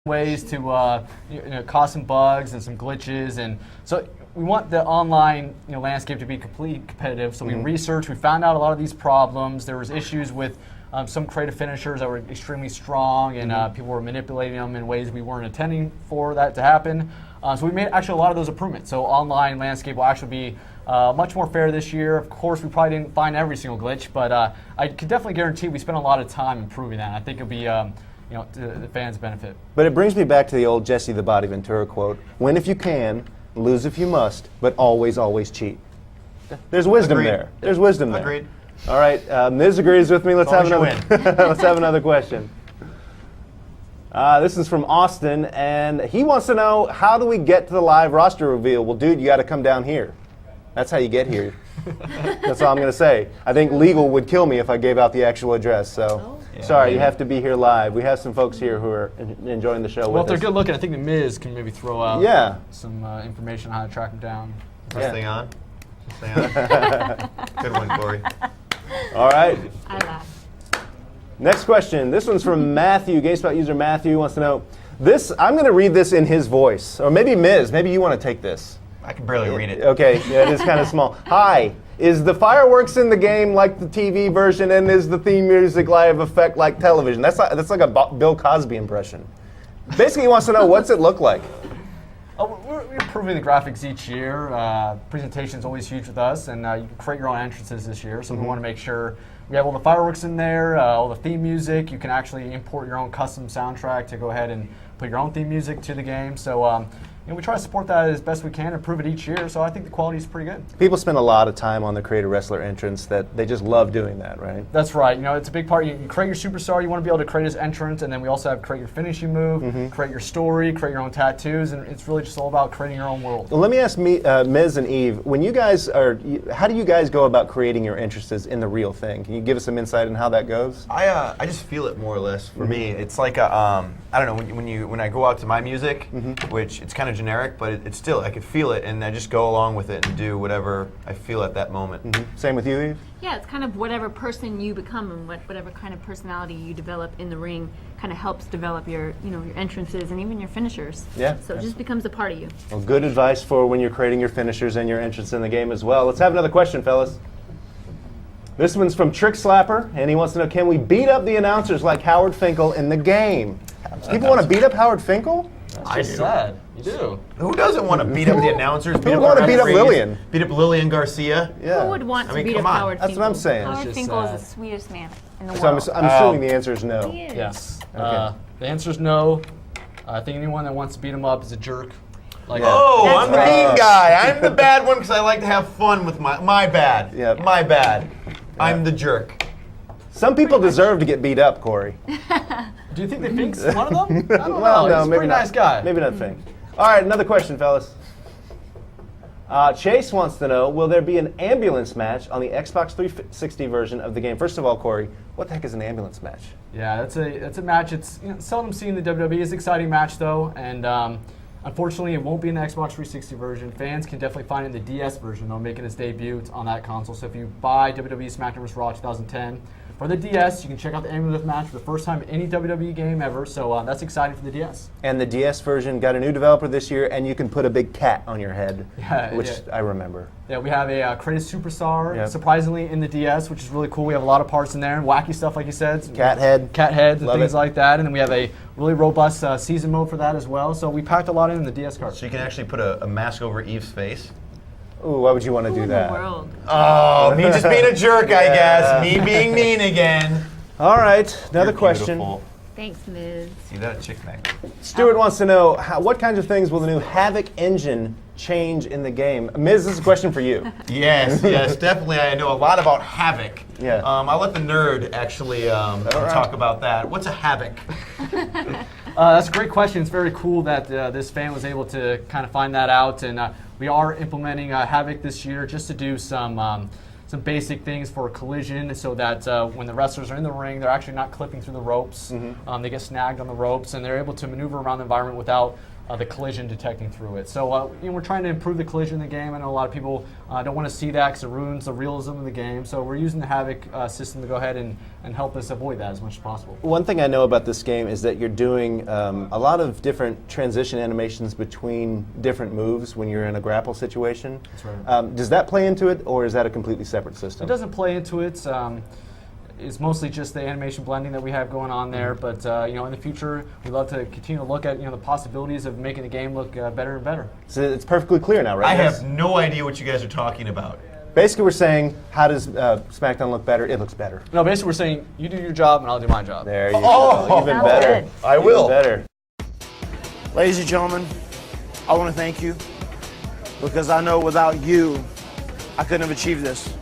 ways to cause some bugs and some glitches, and so we want the online landscape to be completely competitive. So we researched, we found out a lot of these problems. There was issues with some creative finishers that were extremely strong, and people were manipulating them in ways we weren't intending for that to happen. So we made actually a lot of those improvements. So online landscape will actually be much more fair this year. Of course, we probably didn't find every single glitch, but I can definitely guarantee we spent a lot of time improving that. I think it'll be to the fans' benefit. But it brings me back to the old Jesse the Body Ventura quote: "Win if you can, lose if you must, but always, always cheat." There's wisdom there. There's wisdom there. Agreed. All right, Miz agrees with me. Let's have another. Let's have another question. This is from Austin, and he wants to know, how do we get to the live roster reveal? Well, dude, you got to come down here. That's how you get here. That's all I'm going to say. I think legal would kill me if I gave out the actual address. So, sorry, you have to be here live. We have some folks here who are enjoying the show with us. Well, if they're good looking, I think the Miz can maybe throw out some information on how to track them down. This thing on? This thing on? Good one, Corey. All right. I laugh. Next question. This one's from Matthew. GameSpot user Matthew wants to know this. I'm going to read this in his voice, or maybe Miz. Maybe you want to take this. I can barely read it. Okay, yeah, it is kind of small. Hi. Is the fireworks in the game like the TV version, and is the theme music live effect like television? That's like a Bill Cosby impression. Basically, he wants to know, what's it look like? We're improving the graphics each year. Presentation is always huge with us, and you can create your own entrances this year. So we want to make sure we have all the fireworks in there, all the theme music. You can actually import your own custom soundtrack to go ahead and put your own theme music to the game. So we try to support that as best we can, improve it each year. So I think the quality is pretty good. People spend a lot of time on the Create a Wrestler entrance. That they just love doing that, right? That's right. It's a big part. You create your superstar. You want to be able to create his entrance, and then we also have create your finishing move, create your story, create your own tattoos, and it's really just all about creating your own world. Well, let me ask Miz and Eve, when you guys how do you guys go about creating your entrances in the real thing? Can you give us some insight on how that goes? I just feel it more or less. For me, it's like a I don't know, when I go out to my music, which it's kind of generic, but it's still, I can feel it, and I just go along with it and do whatever I feel at that moment. Same with you, Eve? Yeah, it's kind of whatever person you become and whatever kind of personality you develop in the ring kind of helps develop your your entrances and even your finishers. Yeah. So it just becomes a part of you. Well, good advice for when you're creating your finishers and your entrance in the game as well. Let's have another question, fellas. This one's from Trick Slapper, and he wants to know, can we beat up the announcers like Howard Finkel in the game? People want to beat up Howard Finkel? That's just sad. You do. Who doesn't want to beat up the announcers? Who would want to beat up Lillian? Beat up Lillian Garcia? Yeah. Who would want to beat up come on. Howard Finkel? That's what I'm saying. Howard just Finkel is sad. the sweetest man in the So world. I'm assuming the answer is no. He is. Yes. Okay. The answer is no. I think anyone that wants to beat him up is a jerk. Like Oh, That's I'm the right. mean guy. I'm the bad one because I like to have fun with my bad. Yep. My bad. I'm the jerk. Some people deserve to get beat up, Corey. Do you think that Fink's one of them? I don't Well, know. no, He's a maybe pretty not. nice guy. Maybe not Fink. All right, another question, fellas. Chase wants to know, will there be an ambulance match on the Xbox 360 version of the game? First of all, Corey, what the heck is an ambulance match? Yeah, that's a match. It's seldom seen in the WWE. It's an exciting match though, and unfortunately, it won't be in the Xbox 360 version. Fans can definitely find it in the DS version though, making its debut on that console. So if you buy WWE SmackDown vs. Raw 2010 for the DS, you can check out the ambulance match for the first time in any WWE game ever. So that's exciting for the DS. And the DS version got a new developer this year, and you can put a big cat on your head, Yeah, which yeah. I remember. Yeah, we have a Creative Superstar, Yep. surprisingly, in the DS, which is really cool. We have a lot of parts in there, and wacky stuff, like you said. Cat head. Cat heads and Love things it. like that. And then we have a really robust season mode for that as well. So we packed a lot in the DS card. So you can actually put a mask over Eve's face. Ooh, why would you want to Who do in that? the world? Oh, me just being a jerk, I guess. Me being mean again. All right, another You're question. beautiful. Thanks, Miz. See that chick neck? Stuart wants to know, what kinds of things will the new Havoc engine change in the game? Miz, this is a question for you. Yes, definitely. I know a lot about Havoc. Yeah. I'll let the nerd actually talk about that. What's a Havoc? That's a great question. It's very cool that this fan was able to kind of find that out. And we are implementing Havoc this year just to do some basic things for collision so that when the wrestlers are in the ring, they're actually not clipping through the ropes. They get snagged on the ropes, and they're able to maneuver around the environment without the collision detecting through it. So we're trying to improve the collision in the game. I know a lot of people don't want to see that because it ruins the realism of the game. So we're using the Havoc system to go ahead and help us avoid that as much as possible. One thing I know about this game is that you're doing a lot of different transition animations between different moves when you're in a grapple situation. That's right. Does that play into it, or is that a completely separate system? It doesn't play into it. It's mostly just the animation blending that we have going on there. But in the future, we'd love to continue to look at the possibilities of making the game look better and better. So it's perfectly clear now, right? I have no idea what you guys are talking about. Basically, we're saying, how does SmackDown look better? It looks better. No, basically we're saying you do your job and I'll do my job. There you go. Even Sounds better. good. I will. Even better. Ladies and gentlemen, I want to thank you because I know without you, I couldn't have achieved this.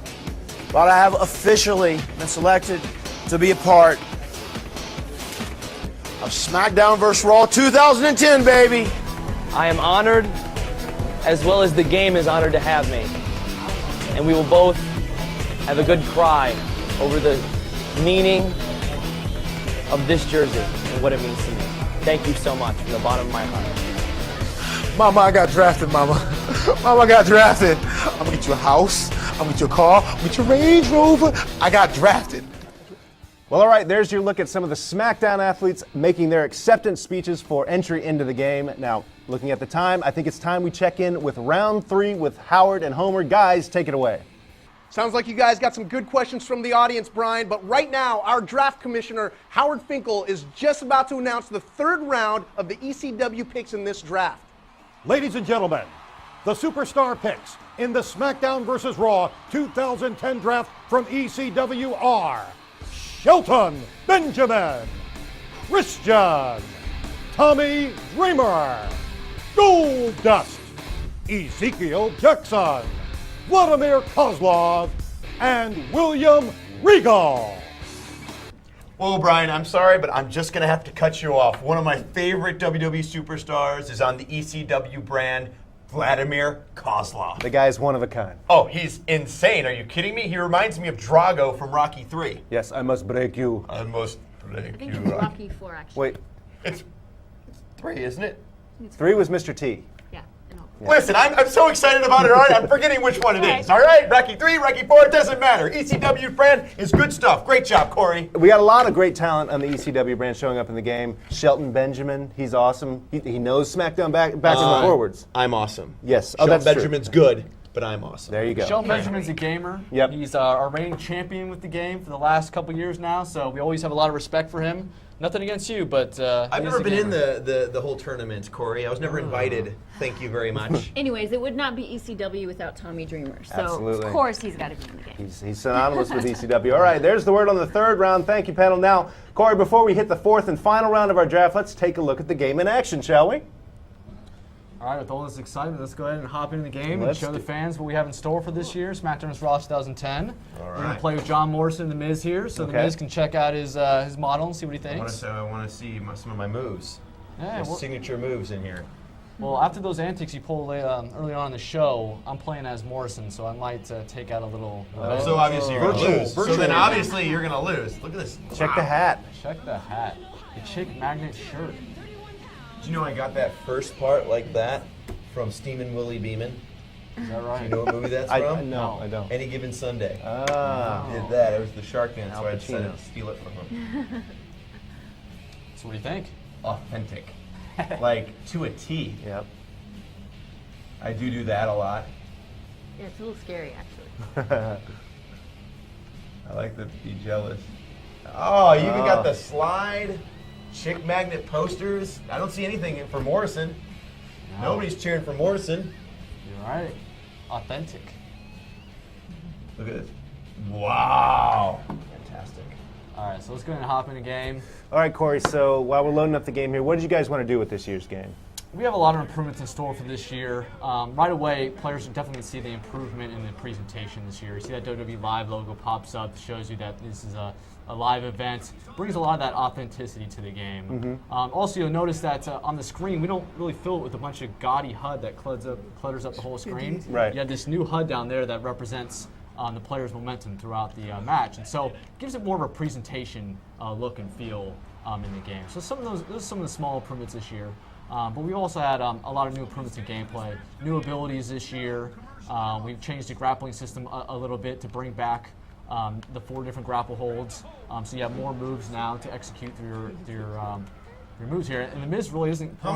But I have officially been selected to be a part of SmackDown vs. Raw 2010, baby. I am honored, as well as the game is honored to have me. And we will both have a good cry over the meaning of this jersey and what it means to me. Thank you so much from the bottom of my heart. Mama, I got drafted, Mama. Mama, I got drafted. I'm gonna get you a house, I'm gonna get you a car, I'm gonna get you a Range Rover. I got drafted. Well, all right, there's your look at some of the SmackDown athletes making their acceptance speeches for entry into the game. Now, looking at the time, I think it's time we check in with round 3 with Howard and Homer. Guys, take it away. Sounds like you guys got some good questions from the audience, Brian, but right now, our draft commissioner, Howard Finkel, is just about to announce the 3rd round of the ECW picks in this draft. Ladies and gentlemen, the superstar picks in the SmackDown vs. Raw 2010 draft from ECW are Shelton Benjamin, Christian, Tommy Dreamer, Goldust, Ezekiel Jackson, Vladimir Kozlov, and William Regal. Well, Brian, I'm sorry, but I'm just going to have to cut you off. One of my favorite WWE superstars is on the ECW brand, Vladimir Kozlov. The guy's one of a kind. Oh, he's insane. Are you kidding me? He reminds me of Drago from Rocky 3. Yes, I must break you. I must break I think you, it's Rocky. Rocky 4, actually. Wait, It's 3, isn't it? 3 was Mr. T. Yeah. No. Listen, I'm so excited about it, all right? I'm forgetting which one it is, all right? Rocky 3, Rocky 4, it doesn't matter. ECW brand is good stuff. Great job, Corey. We got a lot of great talent on the ECW brand showing up in the game. Shelton Benjamin, he's awesome. He knows SmackDown backwards and forwards. I'm awesome. Yes. Oh, that's true. Benjamin's good, but I'm awesome. There you go. Shelton Benjamin's a gamer. Yep. He's our reigning champion with the game for the last couple years now, so we always have a lot of respect for him. Nothing against you, but I've he is never a been in gamer. the whole tournament, Corey. I was never invited. Thank you very much. Anyways, it would not be ECW without Tommy Dreamer. So, Absolutely. of course, he's got to be in the game. He's synonymous with ECW. All right, there's the word on the 3rd round. Thank you, panel. Now, Corey, before we hit the 4th and final round of our draft, let's take a look at the game in action, shall we? All right, with all this excitement, let's go ahead and hop into the game Let's and show the do- fans what we have in store for this year, SmackDown vs. Raw 2010. We're going right. to play with John Morrison and The Miz here, so Okay. The Miz can check out his model and see what he thinks. I want to see some of my moves. Yeah, My well, signature moves in here. well, after those antics you pulled early on in the show, I'm playing as Morrison, so I might take out a little. So obviously you're going to Virtual, lose. So virtual. then obviously you're going to lose. Look at this. Check the hat. Check the hat. The chick magnet shirt. Did you know I got that first part like that from Steamin' Willie Beeman? Is that right? Do you know what movie that's I from? no, I don't. Any Given Sunday. Ah. Did that. It was the Shark Man, so Al I decided Pacino. to steal it from him. So what do you think? Authentic. Like, to a T. Yep. I do that a lot. Yeah, it's a little scary, actually. I like to be jealous. Oh, you even got the slide, chick magnet posters. I don't see anything for Morrison. No. Nobody's cheering for Morrison. You're right. Authentic. Look at this. Wow. Fantastic. All right, so let's go ahead and hop in the game. All right, Corey, so while we're loading up the game here, what did you guys want to do with this year's game? We have a lot of improvements in store for this year. Right away, players are definitely see the improvement in the presentation this year. You see that WWE Live logo pops up, shows you that this is a live event. Brings a lot of that authenticity to the game. Also, you'll notice that on the screen, we don't really fill it with a bunch of gaudy HUD that clutters up the whole screen. Right. You have this new HUD down there that represents the player's momentum throughout the match. And so it gives it more of a presentation look and feel in the game. So those are some of the small improvements this year. But we also had a lot of new improvements in gameplay, new abilities this year. We've changed the grappling system a little bit to bring back the 4 different grapple holds. So you have more moves now to execute through your moves here. And the Miz really isn't.